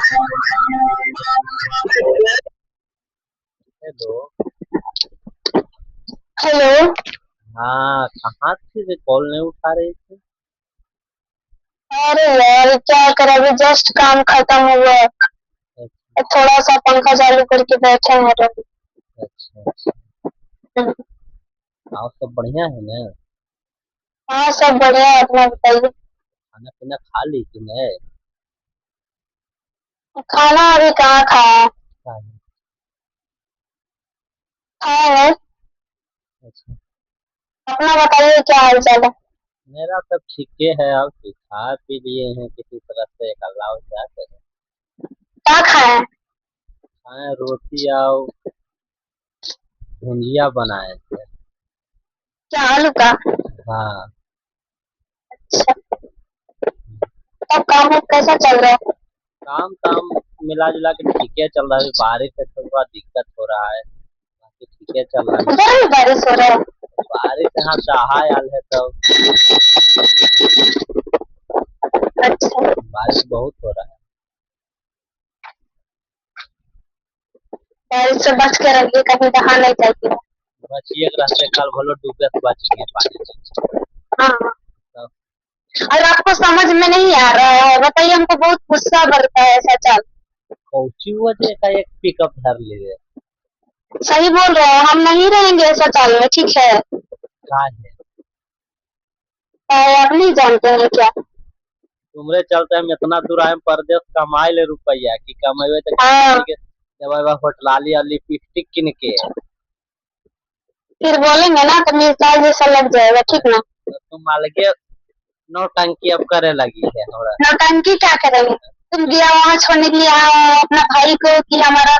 Hello. Hello. हाँ, कहाँ थे? कॉल नहीं उठा रहे थे। अरे यार क्या कर, अभी जस्ट काम खत्म हुआ। अच्छा। थोड़ा सा पंखा चालू करके बैठे हैं अभी। अच्छा अच्छा। और सब बढ़िया है ना? हाँ सब बढ़िया है, अपना बताइए। खाना पीना खा ली कि नहीं? खाना अभी कहाँ खाया। हाँ। खाया है। अच्छा। अपना बताइए क्या हाल चाल है। मेरा सब ठीक ही है। अब खा पी लिए हैं किसी तरह से, एक अल्लाह क्या करें। क्या खाया है। खाए रोटी और भुंजिया बनाए थे। क्या आलू का। हाँ। अच्छा। तब काम वाम कैसा चल रहा है। काम काम मिला जुला के ठीक है चल रहा है। अभी बारिश है तो थोड़ा दिक्कत हो रहा है, बाकी ठीक है चल रहा है। उधर भी बारिश हो रहा है। बारिश यहाँ दहा आयल है तो अच्छा। बारिश बहुत हो रहा है। बारिश से बच के रहिए, कहीं दहा नहीं चाहिए। बचिए के रहते कल भलो डूबे से बच गए पानी में। हाँ हाँ। तो और आपको समझ में नहीं आ रहा है बताइए, हमको बहुत गुस्सा बढ़ता है ऐसा चाल। पहुंची हुआ जो एक पिकअप धर लिए। सही बोल रहे हैं, हम नहीं रहेंगे ऐसा चाल में, ठीक है। का है आप नहीं जानते हैं क्या। तुमरे चलते हम इतना दूर आए परदेश कमाए ले रुपया कि कमेबे तो हाँ। किसी के जब होटलाली और लिपस्टिक किन के। फिर बोलेंगे ना तो मिसाइल जैसा लग जाएगा, ठीक ना। तो तुम अलगे नौटंकी अब करे लगी है हमरा। नौटंकी क्या करेंगे। तुम गया वहाँ छोड़ने के लिए अपना भाई को कि हमारा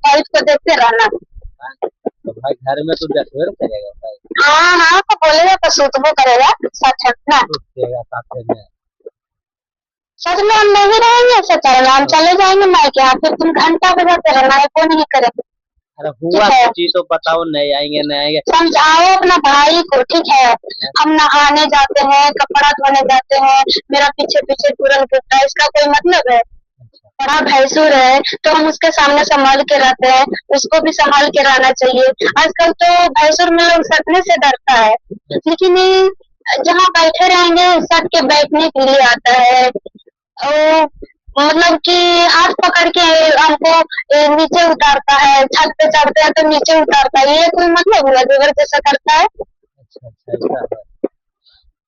वाइफ को देखते रहना। हाँ? तो भाई घर में तू देखबे न करेगा भाई। हाँ हाँ तो बोलेगा तो सूतबो करेगा। सच है ना। टूट देगा साथे में। सच में हम नहीं रहेंगे ऐसा चलेगा, हम तो चले जाएंगे मायके, यहाँ फिर तुम घंटा बजाते रहना है, वो नहीं करेंगे। अरे हुआ ठीक है। कुछ ही तो बताओ, नहीं आएंगे नहीं आएंगे। समझाओ अपना भाई को, ठीक है। हम नहाने जाते हैं, कपड़ा धोने जाते हैं, मेरा पीछे पीछे तुरंत घूमता है, इसका कोई मतलब है। अच्छा। बड़ा भैंसुर है तो हम उसके सामने संभाल के रहते हैं, उसको भी संभाल के रहना चाहिए। आजकल तो भैंसुर में लोग सटने से डरता है, अच्छा। लेकिन ये जहाँ बैठे रहेंगे सट के बैठने के लिए आता है। और मतलब कि हाथ पकड़ के हमको नीचे उतारता है, छत पे चढ़ते हैं तो नीचे उतारता है, ये कोई मतलब हुआ देवर जैसा करता है। अच्छा अच्छा ऐसा है।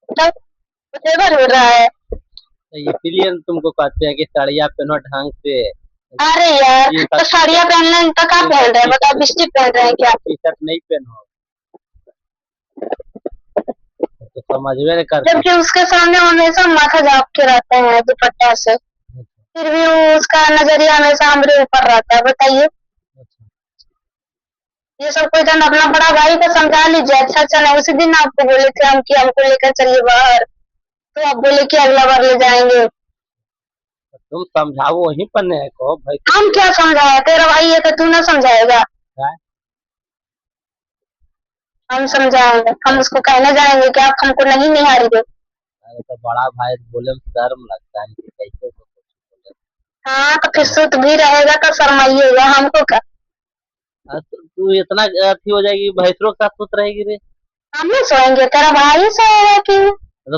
तब देवर हो रहा है। तो इसीलिए तुमको कहते हैं कि साड़ियाँ पहनो ढंग से। अरे यार जींस तो साड़ियाँ पहन लें तो क्या पहन रहे हैं, बताओ बिस्टी पहन रहे हैं क्या। टी शर्ट नहीं पहनो तो समझवे नहीं करते। जबकि उसके सामने हमेशा माथा झाँप के रहते हैं दुपट्टा से, फिर भी वो उसका नजरिया हमेशा हमरे ऊपर रहता है, बताइए। अच्छा। ये सब कोई जन अपना बड़ा भाई को समझा लीजिए। अच्छा अच्छा ना, उसी दिन आपको बोले थे हम कि हमको लेकर चलिए बाहर, तो आप बोले कि अगला बार ले जाएंगे। तो तुम समझाओ वहीं पर नहीं कहो भाई हम कुछ। क्या समझाया, तेरा भाई है तो तू ना समझाएगा। है? हम समझाएंगे, हम उसको कहने जाएंगे कि आप हमको नहीं निहारिए। अरे तो बड़ा भाई बोले में शर्म लगता है कि कैसे को कुछ बोले। हाँ तो फिर सुत भी रहेगा तो शर्माइएगा, हमको क्या। तो तू इतना अथी हो जाएगी भैंसरों के साथ सुत रहेगी रे। हम नहीं सोएंगे, तेरा भाई सोएगा कि।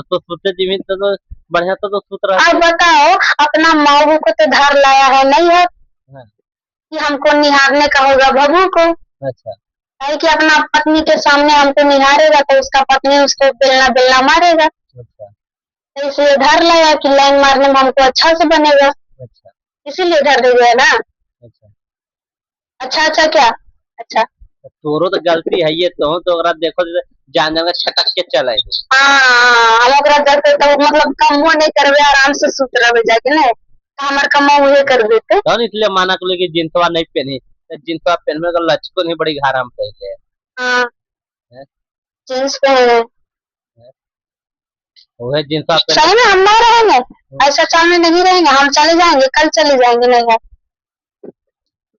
तो सुते जीवित तो बढ़िया तो सुत अब रहते। बताओ, अपना मऊ को तो धार लाया है नहीं है हाँ। कि हमको निहारने का होगा बहू को। अच्छा है कि अपना पत्नी के सामने हमको निहारेगा तो उसका पत्नी उसको बेलना बेलना मारेगा। अच्छा तो इसलिए धर लाया कि लाइन मारने में हमको अच्छा से बनेगा, अच्छा इसीलिए धर दिया है ना। अच्छा। अच्छा अच्छा क्या। अच्छा। तो तोरो तो गलती है ये तो अगर देखो तो जान जान के छटक के चले हो। हाँ हम ओकरा जैसे तो मतलब कमो नहीं करबे, आराम से सुत रहे जाके नहीं, तो हमार कमो उहे कर देते। तो इसलिए माना को कि जिंसवा नहीं पहनी तो जिंसवा पहनने का लचको नहीं बड़ी घाराम पहले हाँ है। जींस पहने। वह जिंसवा पहन सही में के। हम नहीं रहेंगे, ऐसा चाल में नहीं रहेंगे, हम चले जाएंगे, कल चले जाएंगे, नहीं है।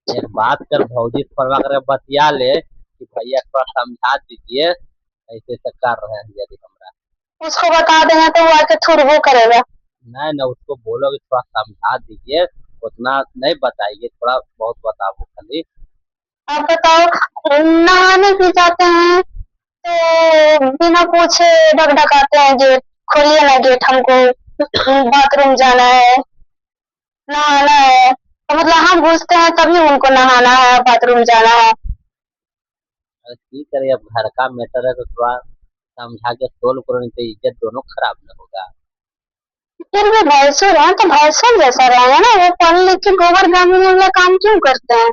एक बात कर भौजी फरवा कर बतिया ले कि भैया थोड़ा समझा दीजिए ऐसे ऐसे कर रहे हैं यदि हमरा। उसको बता देंगे तो वो आके थुड़बो करेगा। नहीं ना उसको बोलो कि थोड़ा समझा दीजिए उतना नहीं बताइए, थोड़ा बहुत बताओ खाली। आप बताओ, नहाने भी जाते हैं तो बिना पूछे ढकढकाते हैं गेट, खोलिए ना गेट, हमको बाथरूम जाना है, नहाना है। तो मतलब हम घुसते हैं तभी उनको नहाना है, बाथरूम जाना है। अरे ठीक है, अब घर का मैटर है तो थोड़ा समझा के सोल्व करो, नहीं तो इज्जत दोनों खराब न होगा। फिर भी भैंसुर हैं तो भैंसुर जैसा रहेंगे ना, वो पढ़ लिख के गोबर गाने वाला काम क्यों करते हैं?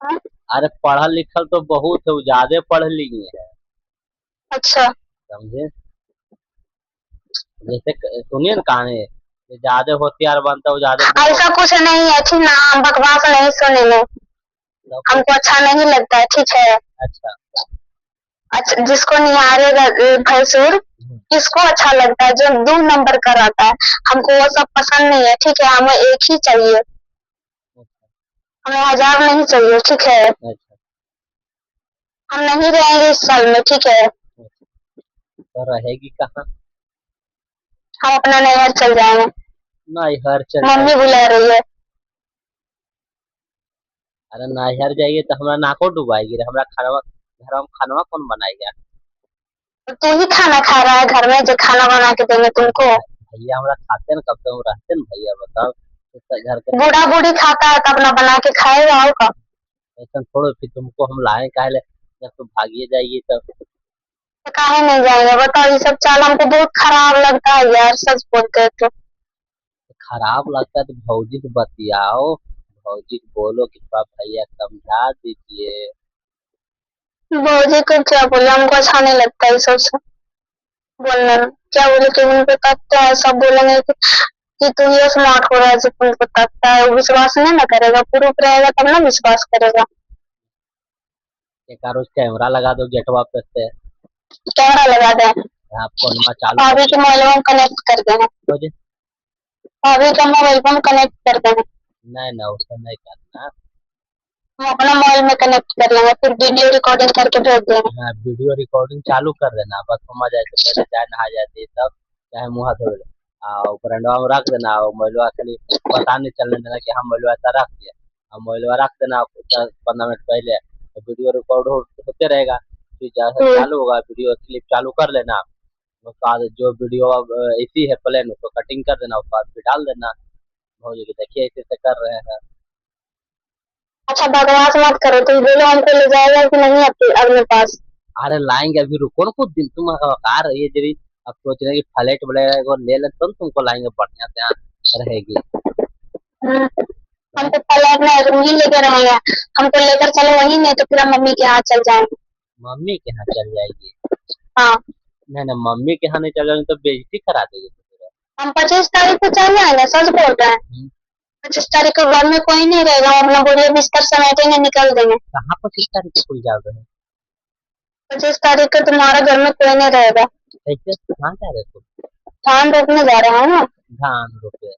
हाँ? अरे पढ़ल लिखल तो बहुत है, वो ज्यादा पढ़ ली है। अच्छा। समझे? जैसे सुनिए ना कहानी, जो ज्यादा होशियार बनता है वो ज्यादा बुरा। ऐसा कुछ नहीं है, ठीक ना, हम बकवास नहीं सुनेंगे, सब कुछ। हमको अच्छा नहीं लगता है, ठीक है। अच्छा। अच्छा, जिसको निहारेगा भैंसुर, हम्म, किसको अच्छा लगता है? जो 2 नंबर का रहता है, हमको वो सब पसंद नहीं है, ठीक है, हमें एक ही चाहिए, हमें 1000 नहीं चाहिए, ठीक है। अच्छा। हम नहीं रहेंगे इस साल में, ठीक है। अच्छा। तो रहेगी कहाँ? हम अपना नैहर चल जाएंगे, नहीं हर चल मम्मी जाएगी। बुला रही है। अरे नहर जाइए तो हमारा नाको डुबाएगी रे, हमारा खाना घर में खाना कौन बनाएगा? तो तू ही खाना खा रहा है घर में, जो खाना बना के देंगे तुमको? भैया हमारा खाते ना, कब तक हम रहते ना भैया, बताओ तो घर के बूढ़ा बूढ़ी खाता है तो अपना बना के खाएगा, और का? ऐसा छोड़ो, फिर तुमको हम लाए काहे ले, जब तुम भागिए जाइए तब। तो काहे नहीं जाएंगे बताओ? ये सब चाल हमको बहुत खराब लगता है यार, सच बोलते हैं तो। खराब लगता है तो भौजी से बतियाओ, भौजी को बोलो कि थोड़ा भैया समझा दीजिए। भौजी को क्या बोले, हमको अच्छा नहीं लगता है सब सब बोलने में। क्या बोले कि उनको तकते हैं, सब बोलेंगे कि तू ये स्मार्ट हो रहा है जो तुमको तकता है, वो विश्वास नहीं ना करेगा, प्रूफ रहेगा तब ना विश्वास करेगा। एक रोज कैमरा लगा दो गेटवा पे से, कैमरा लगा दे, आप फोनमा चालू कर भाभी के मोबाइल में कनेक्ट कर देना, दो। भाभी का मोबाइल में कनेक्ट कर देना, नहीं ना उससे नहीं करना। हम अपना मोबाइल में कनेक्ट कर लेंगे, फिर वीडियो रिकॉर्डिंग करके भेज देंगे। हाँ वीडियो रिकॉर्डिंग चालू कर देना, बस हम आ जाए से पहले चाहे नहा जाते तब, चाहे मुँह हाथ धो ले, और बरंडवा में रख देना, और मोबाइलवा खाली पता नहीं चलने देना कि हम मोबाइलवा ऐसा रख दिया, और मोबाइलवा रख देना 10-15 मिनट पहले, तो वीडियो रिकॉर्ड होते रहेगा, फिर जैसे हम्म। चालू होगा वीडियो क्लिप चालू कर लेना, उसके बाद जो वीडियो अब ऐसी है प्लेन उसको कटिंग कर देना, उसके बाद फिर डाल देना, भौजी की देखिए ऐसे ऐसे कर रहे हैं। अच्छा बकवास मत करो, तुम बोलो हमको ले जाएगा कि नहीं अपने पास? अरे लाएंगे, अभी रुको ना कुछ दिन, तुम आ रही है जरी, अब सोच रहे हैं कि फ्लैट वगैरह को ले ले तो तुमको लाएंगे बढ़िया से, यहाँ रहेगी। हम्म, हमको फ्लैट में रूम ही लेकर रहेंगे, हमको लेकर चलो वहीं, नहीं तो फिर हम मम्मी के यहाँ चल जाएंगे। मम्मी के यहाँ चल जाएगी? हाँ। नहीं नहीं, मम्मी के यहाँ नहीं चल जाएगी तो बेइज्जती करा देगी तो फिर। हम 25 तारीख को चल जाएंगे, सच बोल रहे हैं। हम्म, 25 तारीख को घर में कोई नहीं रहेगा, हम अपना बोरिया बिस्तर समेटेंगे, निकल देंगे। कहाँ पर किस तारीख को खुल जा रहे हैं? 25 तारीख को तुम्हारा घर में कोई नहीं रहेगा। कैसे कहाँ जा रहे तुम? धान रोपने जा रहे हैं ना। धान रोपे?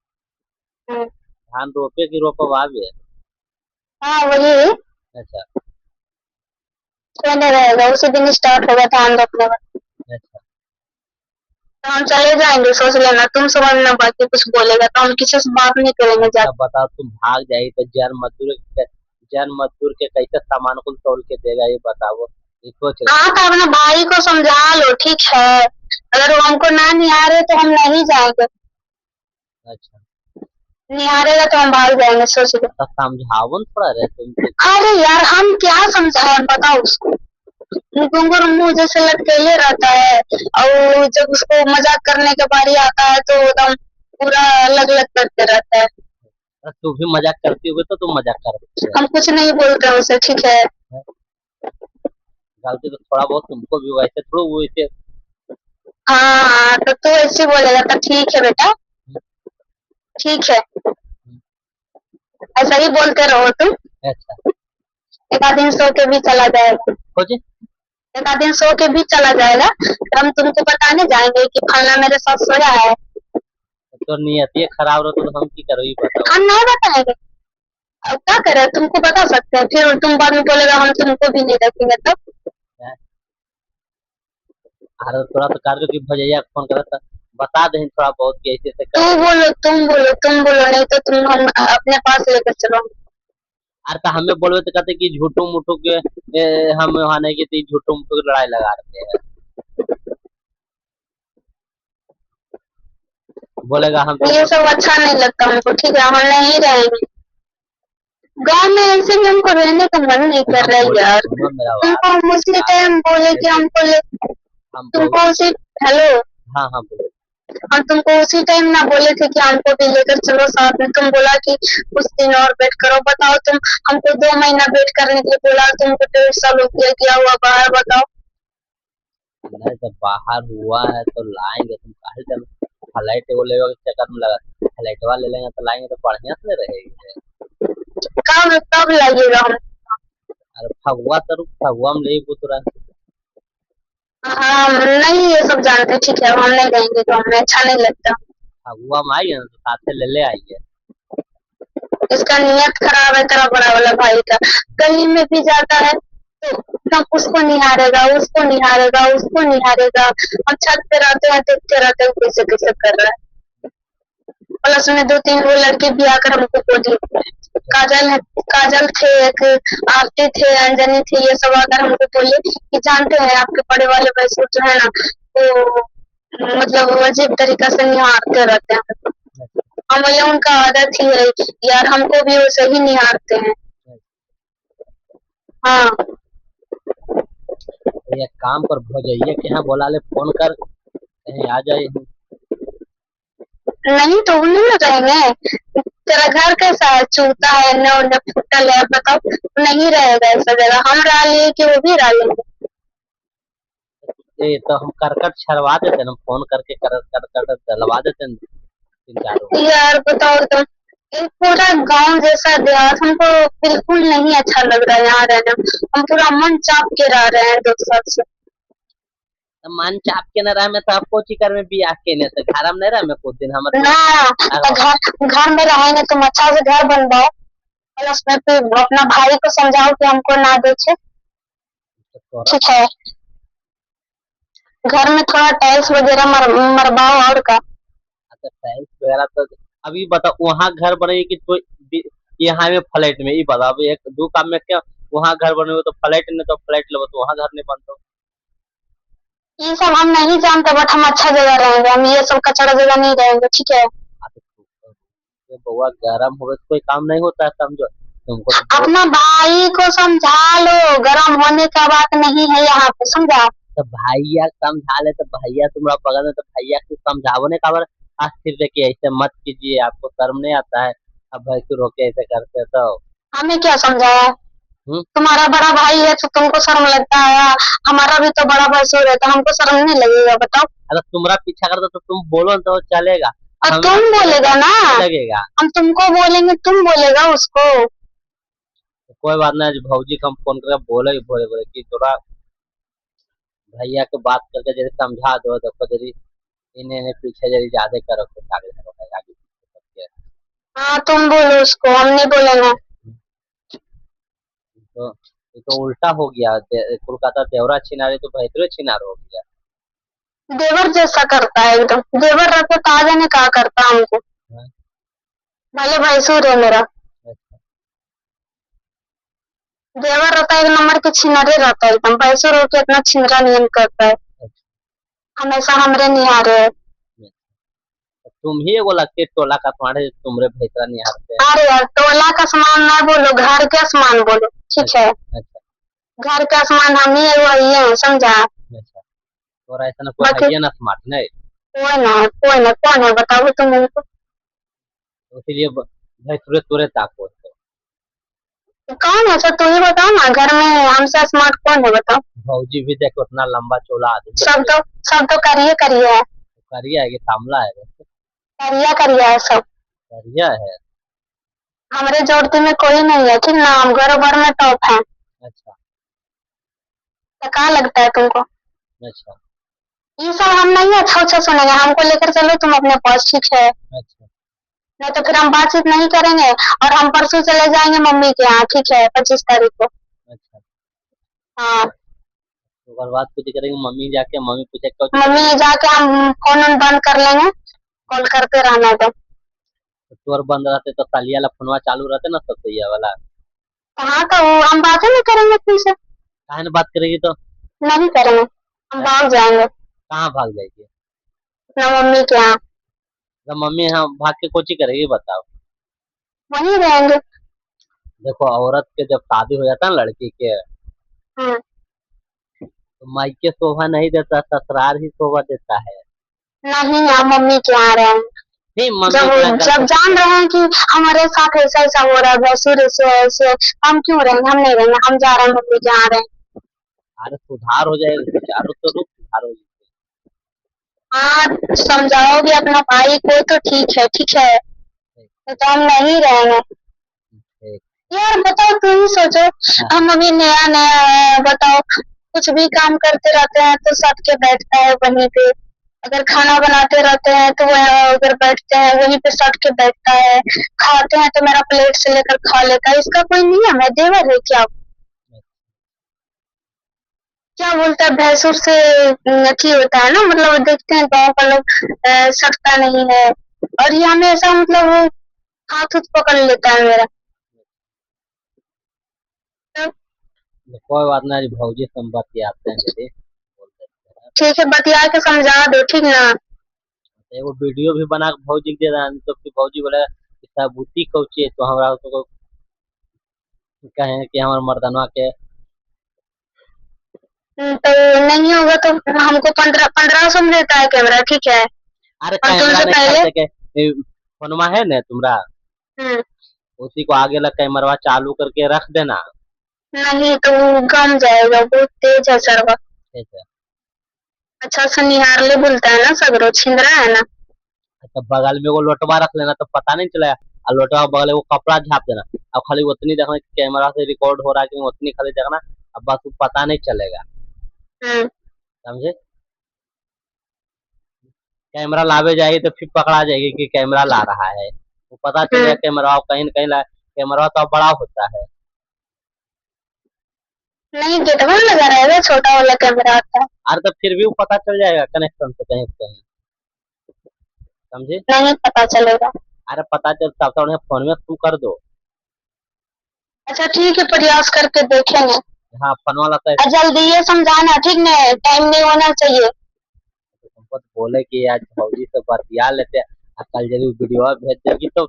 हम्म, धान रोपे की रोपवावे? हाँ वही, अच्छा। कोई नहीं रहेगा, उसी दिन स्टार्ट होगा धान रोपने में। अच्छा। तो हम चले जाएंगे, सोच लेना, तुम समझना, बाकी कुछ बोलेगा तो हम किसी से बात नहीं करेंगे अच्छा जाके। बताओ, तुम भाग जाएगी तो जन मजदूर के कैसे सामान को तोड़ के देगा, ये बताओ, ये सोच रहे। हाँ तो अपने भाई को समझा लो, ठीक है, अगर वो हमको ना निहारे तो हम नहीं जाएंगे, अच्छा। निहारेगा तो हम भाग जाएंगे, सोच लो। तो समझाओ ना थोड़ा रहे तुम। अरे यार हम क्या समझाए, बताओ उसको, घुंघरू मुंह जैसे लटकेले रहता है, और जब उसको मजाक करने के बारी आता है तो एकदम पूरा अलग अलग करते रहता है। तू भी मजाक करती होगी तो तुम मजाक करते हम कुछ नहीं बोलते उसे, ठीक है। हैं। गलती तो थोड़ा बहुत तुमको भी, वैसे थोड़ा वो इसे। हाँ हाँ, तो तू ऐसे बोलेगा तो ठीक है बेटा, ठीक है, ऐसा ही बोलते रहो तुम। अच्छा। एक आध दिन सो के भी चला जाएगा, खोजे। एक आध दिन सो के भी चला जाएगा, तो हम तुमको बताने जाएंगे कि फलना मेरे साथ सोया है। तो नियत ये खराब रहो तो हम की करो ये बताओ। हम नहीं बताएंगे, अब क्या करें, तुमको बता सकते हैं, फिर तुम बाद में बोलेगा हम तुमको भी नहीं रखेंगे तब। हैं? अरे थोड़ा तो कर दो कि भैया फोन करा था, बता दें थोड़ा बहुत कि ऐसे ऐसे तू कर देंगे। बोलो, तुम बोलो, नहीं तो तुम हम अपने पास लेकर चलो। अरे तो हमें बोलबे तो कहते कि झूठू मूठू के हम वहाँ नहीं गए थे, झूठू मूठू की लड़ाई लगा रहे हैं। बोलेगा हम ये तुमको। सब अच्छा नहीं लगता हमको, ठीक है, हम नहीं रहेंगे गांव में। ऐसे भी हमको रहने का मन नहीं कर हम रहा है बोल यार। सुनो मेरा बात। तुमको हम उसी यार टाइम बोले कि देखो हमको हम बहुत। तुमको उसी हेलो, हाँ हाँ बोलो। और तुमको उसी टाइम ना बोले थे कि हमको भी लेकर चलो साथ में, तुम बोला कि कुछ दिन और वेट करो। बताओ तुम, हमको 2 महीना वेट करने के लिए बोला, तुमको 1.5 साल हो गया, क्या हुआ बाहर बताओ। नहीं जब बाहर हुआ है तो लाएंगे, तुम काहे जब फ्लाइट वो लेगा के चक्कर में लगा। फ्लाइटवा ले लेंगे तो लाएंगे तो बढ़िया से रहेगी। कब कब लगेगा हम। अरे फगुआ तो फगुआ में ले पुतरा। हाँ नहीं ये सब जानते, ठीक है, हम नहीं रहेंगे तो हमें अच्छा नहीं लगता। फगुआ में आइए ना तो साथे ले आइए। इसका नियत खराब है तेरा बड़ा वाला भाई का। गली में भी जाता है तो एकदम उसको निहारेगा, उसको निहारेगा, उसको निहारेगा। हम छत पे रहते हैं, देखते रहते हैं कैसे कैसे कर रहा है। प्लस में 2-3 वो लड़के भी आकर हमको बोली, काजल है, काजल थे एक, आरती थे, अंजनी थे, ये सब आकर हमको बोले कि जानते हैं आपके बड़े वाले भैंसुर जो है ना, तो मतलब अजीब तरीका से निहारते रहते हैं। हम बोले उनका आदत ही है यार, हमको भी वैसे ही निहारते हैं। हाँ तो ये काम पर भौजैया के यहाँ बोला ले फोन कर कहीं आ जाए। नहीं तो उन्हीं में रहेंगे। तेरा घर कैसा है, चूता है न फुटल है, बताओ। नहीं रहेगा ऐसा जगह, हम रह लिए कि वो भी रह लेंगे। ये तो हम करकट छड़वा देते ना, फोन करके करकट डलवा देते हैं 3-4 यार बताओ तुम, ये पूरा गांव जैसा देहात हमको बिल्कुल नहीं अच्छा लग रहा है यहाँ रहना। हम पूरा मन चाप के रह रहे हैं 2 साल से। मन चाप के न रहा मैं तो आपको चिकर में भी आके नहीं तो घर में नहीं रहा मैं कुछ दिन हम तो। ना तो घर घर में रहेंगे, तुम अच्छा से घर बनवाओ, और उसमें फिर अपना भाई को समझाओ कि हमको ना बेचे। ठीक है, घर में थोड़ा टाइल्स वगैरह मरवाओ और का। अच्छा टाइल्स वगैरह तो अभी बताओ वहाँ घर बनेगी कि तो यहाँ में फ्लैट में ही बताओ अभी एक दो काम में क्या। वहाँ घर बने हुए तो फ्लैट नहीं तो फ्लैट लो तो वहाँ घर नहीं बनता। ये सब हम नहीं जानते, बट हम अच्छा जगह रहेंगे, हम ये सब कचरा जगह नहीं रहेंगे, ठीक है। तो बउआ गरम हो तो कोई काम नहीं होता है समझो तुमको तो बहुत। अपना भाई को समझा लो, गर्म होने का बात नहीं है यहाँ पे, समझा। तो भैया समझा ले तो भैया तुम्हारा बगल में तो भैया को समझाओ ने खबर अस्थिर देखिए ऐसे मत कीजिए आपको शर्म नहीं आता है। अब भैंसुर होके ऐसे करते तो। हमें क्या समझाया, हम्म। तुम्हारा बड़ा भाई है तो तुमको शर्म लगता है, हमारा भी तो बड़ा भैंसुर है तो हमको शर्म नहीं लगेगा, बताओ। अगर तुम्हारा पीछा करता तो तुम बोलो ना तो चलेगा। और हम तुम बोले बोलेगा ना, तो लगेगा। हम तुमको बोलेंगे, तुम बोलेगा उसको। तो कोई बात नहीं भौजी को हम फोन करके बोले बोले बोले कि थोड़ा भैया को बात करके जैसे समझा दो देखो जरी इन्हें इन्हें पीछे जरी ज्यादा करो कुछ आगे आगे आगे पीछे करके। हाँ तुम बोलो उसको, हम नहीं बोलेंगे। तो ये तो उल्टा हो गया कोलकाता देवरा छिनारी तो भैतरे छिनार हो गया। देवर जैसा करता है एकदम, देवर रहते तो आ जाने कहा करता हमको। हाँ, भले भैंसुर है मेरा, अच्छा देवर रहता है 1 नंबर के छिनरे रहता है एकदम, भैंसुर होके इतना छिनरा नियन करता है, अच्छा। हमेशा हमरे निहारे है। तुम ही एगो लगते टोला का तुम्हारे तुमरे भैतरा निहारते हैं। अरे यार टोला का सामान ना बोलो, घर का सामान बोलो, ठीक है। अच्छा अच्छा घर का सामान हम ही है, वही है, समझा। अच्छा। और ऐसा ना कोई बाकी है ना स्मार्ट नहीं। कोई ना है, कोई ना, कौन है बताओ तुम उनको। तो इसीलिए भैंसुरे तुरे ताको तो। कौन है सर, तू ही बताओ ना, घर में हमसे स्मार्ट कौन है बताओ। भौजी भी देखो उतना लंबा चौड़ा आदमी सब है। तो सब तो करिए करिए है, करिया है कि थामला है वैसे। करिया करिया है सब। करिया है। हमारे जोड़ती में कोई नहीं है, ठीक ना, हम घर भर में टॉप है। अच्छा तो कहाँ लगता है तुमको, अच्छा ये सब हम नहीं अच्छा अच्छा सुनेंगे, हमको लेकर चलो तुम अपने पास, ठीक है। अच्छा नहीं तो फिर हम बातचीत नहीं करेंगे, और हम परसों चले जाएंगे मम्मी के यहाँ, ठीक है, 25 तारीख को। अच्छा। हाँ ओकर बाद कुछ करेंगे, मम्मी जाके मम्मी पूछे कुछ मम्मी करेंगे। जाके हम फोन ऑन बंद कर लेंगे, कॉल करते रहना तो। तो तोर बंद रहते तो तलिया ला फोनवा चालू रहते ना सतैया वाला। हाँ तो हम बातें नहीं करेंगे तुमसे। काहे न बात करेगी तो? नहीं करेंगे, हम है? भाग जाएंगे कहाँ भाग जाएगी? अपना मम्मी के यहाँ। तो मम्मी यहाँ भाग के कोची करेगी बताओ? वहीं रहेंगे। देखो औरत के जब शादी हो जाता है ना लड़की के, हम्म। तो मायके शोभा नहीं देता, ससुराल ही शोभा देता है। नहीं, हम मम्मी के यहाँ रहेंगे। नहीं मम्मी जब इतना जब गलत। जान रहे हैं कि हमारे साथ ऐसा ऐसा हो रहा है, भसुर ऐसे ऐसे, हम क्यों रहेंगे? हम नहीं रहेंगे, हम जा रहे हैं मम्मी के यहाँ रहेंगे। अरे सुधार हो जाएगा, विचारो तो रूप सुधार हो जाएगा। हाँ, समझाओगे अपना भाई को तो ठीक है, ठीक है, ठीक। तो हम नहीं रहेंगे। ठीक। यार बताओ, तुम ही सोचो, हाँ। हम अभी नया नया है, बताओ, कुछ भी काम करते रहते हैं तो सट के बैठता है वहीं पे। अगर खाना बनाते रहते हैं तो वह उधर बैठते हैं, वहीं पे सट के बैठता है। खाते हैं तो मेरा प्लेट से लेकर खा लेता है। इसका कोई नियम है? देवर है क्या? क्या बोलता है, भैंसुर से अथी होता है ना, मतलब देखते हैं गाँव का लोग सटता नहीं है। और ये हमेशा मतलब वो हाथ उथ पकड़ लेता है मेरा। तो कोई बात नहीं, भौजी संपत्ति आते हैं मेरे, बोल देते हैं। ठीक है, बतिया के समझा दो, ठीक ना? तो एगो वीडियो भी बना के भौजी के दे रहा है, तो फिर भौजी बोले कि साबुती कौची है, तो हमरा तो कहे कि हमारे मर्दनवा के। तो नहीं होगा तो हमको 1500 में देता है कैमरा, ठीक है। अरे और कैमरा तुमसे नहीं पहले। खरीदे के, फोनमा है ना तुम्हारा, हम्म। उसी को आगे लग कैमरवा चालू करके रख देना। नहीं तो वो गम जाएगा, बहुत तेज है सर्वर। ठीक है। अच्छा से निहारले बोलता है ना, सगरो छिंदरा है ना। तो बगल में वो लोटवा रख लेना तो पता नहीं चलेगा। और लोटवा के बगल में वो कपड़ा झाप देना। अब खाली उतनी देखना कि कैमरा से रिकॉर्ड हो रहा है कि नहीं, उतनी खाली देखना। अब बस वो पता नहीं चलेगा। हम्म। समझे? कैमरा लावे जाएगी तो फिर पकड़ा जाएगी कि कैमरा ला रहा है, वो पता चलेगा हम्म। कैमरा कहीं न कहीं ला। कैमरा तो बड़ा होता है। नहीं, गेटवा में लगा रहेगा, छोटा वाला कैमरा आता है। अरे तो फिर भी वो पता चल जाएगा कनेक्शन से कहीं से कहीं। समझे? नहीं पता चलेगा। अरे पता चल तब तो उन्हें फोन में तू कर दो। अच्छा ठीक है, प्रयास करके देखेंगे। हाँ फोन वाला तो और जल्दी ये समझाना, ठीक ना? टाइम नहीं होना चाहिए। तुमको तो बोले कि आज भौजी से बतिया लेते हैं, और कल जरूर वीडियो भेज देगी तो।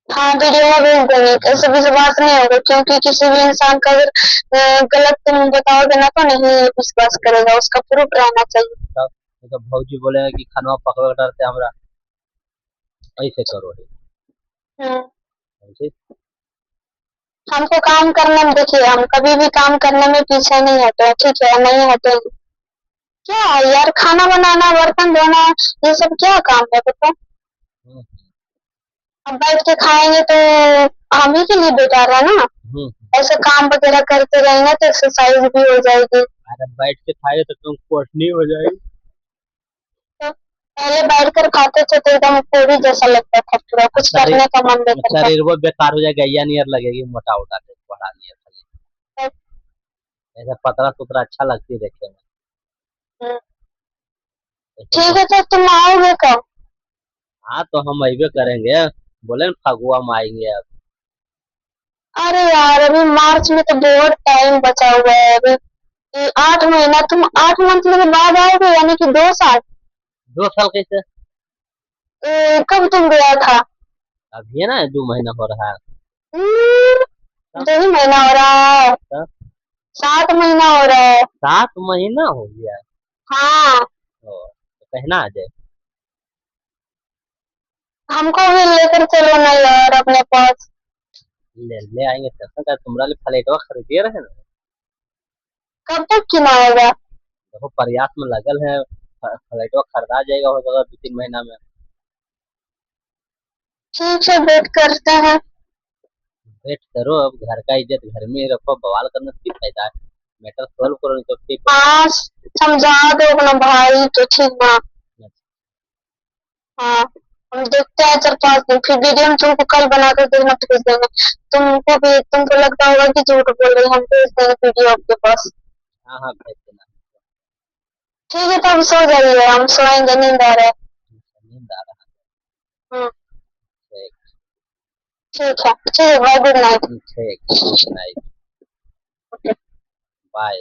हाँ, वीडियो में भेज देंगे, हाँ। ऐसे विश्वास नहीं होगा, क्योंकि किसी भी इंसान का अगर गलत तुम बताओगे ना तो नहीं विश्वास करेगा, उसका प्रूफ रहना चाहिए। तब तो भौजी बोले कि खाना पकवे के डर से हमरा ऐसे करो है। हम्म। समझे? हमको काम करने में देखिए, हम कभी भी काम करने में पीछे नहीं हटे हैं, ठीक है, नहीं हटे। क्या है यार, खाना बनाना, बर्तन धोना, ये सब क्या काम है बताओ? हम्म। अब बैठ के खाएंगे तो हम ही के लिए बेकार है ना। हम्म। ऐसे काम वगैरह करते रहेंगे तो एक्सरसाइज भी हो जाएगी। अरे बैठ के खाए तो तुम कोठनी हो जाएगी। तो पहले बैठ कर खाते थे तो एकदम पूरी जैसा लगता था, पूरा और कुछ करने का मन नहीं करता। शरीर वो बेकार हो जाएगा, गैया नियर लगेगी, मोटा उटा के बढ़ा नियर खाली। था। ऐसा पतला सुतरा अच्छा लगती है देखने में। हम्म। ऐसे ठीक तो। है, तो तुम आओगे कब? हाँ तो हम अइबे करेंगे। बोले ना फगुआ में आएंगे अब। अरे यार, अभी मार्च में तो बहुत टाइम बचा हुआ है अभी। ये 8 महीना, तुम 8 मंथ के बाद आओगे, यानी कि 2 साल। 2 साल कैसे? कब तुम गया था? अभी है ना 2 महीना हो रहा है। हम्म, तब 2 ही महीना हो रहा है। तब 7 महीना हो रहा है। 7 महीना हो गया है। हाँ। तो कहना आ जाए। हमको भी लेकर चलो ना यार अपने पास। ले आएंगे टेंशन का, तुम्हारा लिए फ्लाइटवा खरीदिए रहे ना। कब तक किना होगा? देखो प्रयास में लगल है, फ्लाइटवा खरीदा जाएगा हो जाएगा 2-3 महीना में। ठीक है, वेट करते हैं। वेट करो, अब घर का इज्जत घर में ही रखो, बवाल करने से क्या फायदा है। मैटर सॉल्व करो नहीं तो फिर। हाँ, समझा दो अपना भाई तो ठीक ना। हाँ। हम देखते हैं 4-5 दिन, फिर वीडियो हम तुमको कल बनाकर देखना भेज देंगे। तुमको लगता होगा कि झूठ बोल रही, हम भेज देंगे वीडियो आपके पास। हाँ हाँ, भेज देना। ठीक है, तो हम सो जाइए, हम सोएंगे, नींद आ रहा है। नींद आ रहा हम्म, है। ठीक है, ठीक है, बाय, गुड नाइट। ठीक, गुड नाइट। ओके। बाय।